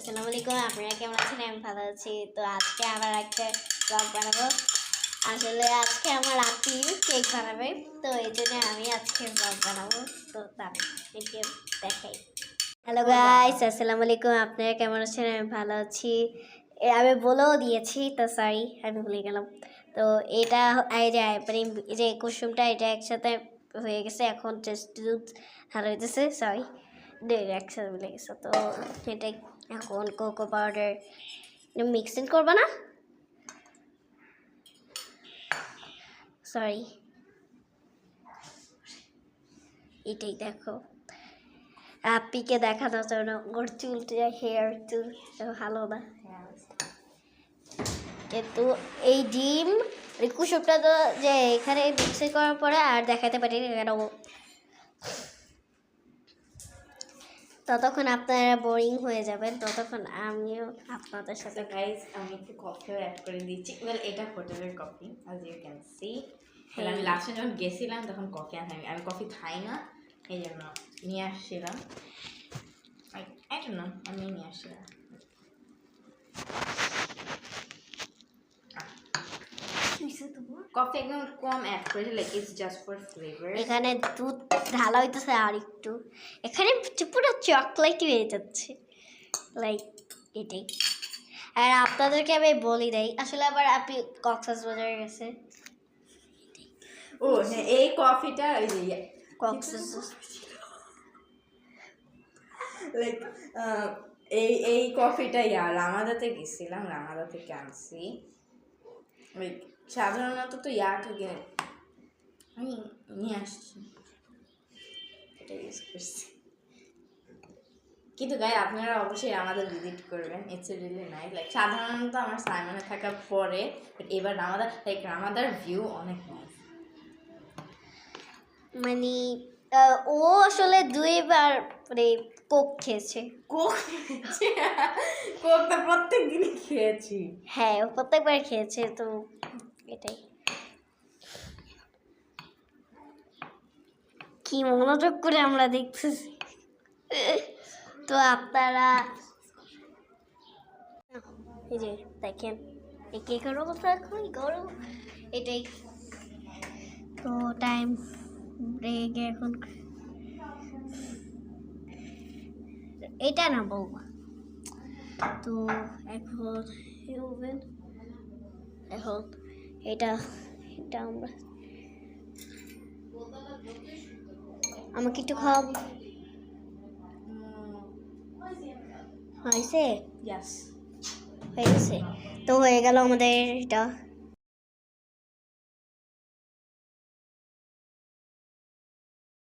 আসসালামু আলাইকুম, আপনারা কেমন আছেন? আমি ভালো আছি। তো আজকে আবার একটা ব্লগ বানাবো। আসলে আজকে আমার আন্টি কেক বানাবে, তো এই জন্য আমি আজকে ব্লগ বানাবো। তো তাদের দেখাই। হ্যালো গাইস, আসসালামু আলাইকুম, আপনারা কেমন আছেন? আমি ভালো আছি। আমি বলেও দিয়েছি, তো সরি আমি ভুলে গেলাম। তো এটা এই যে মানে এই যে কুসুমটা এটা একসাথে হয়ে গেছে, এখন জাস্ট দুধ ভালো হইতেছে, সরি একসাথে মিলে গেছে। তো এটাই এখন কোকো পাউডার মিক্সিং করবো না, সরি এটাই দেখো আপিকে দেখানোর জন্য ওর চুলটা হেয়ার চুল ভালো না, কিন্তু এই ডিম কুসুমটা তো যে এখানে মিক্সিং করার পরে আর দেখাতে পারি কেন, ততক্ষণ আপনারা বোরিং হয়ে যাবেন, ততক্ষণ আমিও আপনাদের সাথে গাইস আমি একটু কফিও অ্যাড করে দিচ্ছি। ওয়েল এটা হোটেলের coffee, as you can see. আমি লাস্টে যখন গেছিলাম তখন কফি আনতে আমি কফি খাই না, এই জন্য নিয়ে আসছিলাম। আই ডোন্ট নো, আমি নিয়ে আসছিলাম। কফি একদম কম অ্যাড করেছি, like it's just for flavour. এখানে দুধ ঢালা হইতেছে আর একটু, এখানে পুরো চকলেট হয়ে যাচ্ছে, লাইক এটাই। আর আপনাদেরকে আমি বলি দেই, আসলে আবার আপনি কক্সবাজারে গেছে। ও হ্যাঁ, এই কফিটা ওই যে লাইক এই কফিটা রামাদাতে গেছিলাম, রামাদা থেকে আনছি। লাইক সাধারণত তো থেকে আমি নিয়ে আসছি, এটা ইউজ করছি। কিন্তু গাই আপনারা অবশ্যই আমাদের ভিজিট করবেন, ইটস রিয়েলি নাইস। লাইক সাধারণত আমার সাইমনে থাকার পরে বাট এবার রামাদার ভিউ অনেক নাইস। মানে ও আসলে দুইবার মানে কোক খেয়েছে। কোক তো প্রত্যেক দিনই খেয়েছি। হ্যাঁ, ও প্রত্যেকবার খেয়েছে, তো এটাই। কি মনোযোগ করে আমরা দেখতেছি। তো আপনারা এই যে দেখেন এই কেকের অবস্থা এখন গরম, এটাই। তো টাইম ব্রেক এখন, এটা না বৌমা। তো এখন এখন এটা এটা আমরা আমাকে একটু খাওয়াবো হয়েছে, ইয়াস হয়ে গেছে। তো হয়ে গেল আমাদের এটা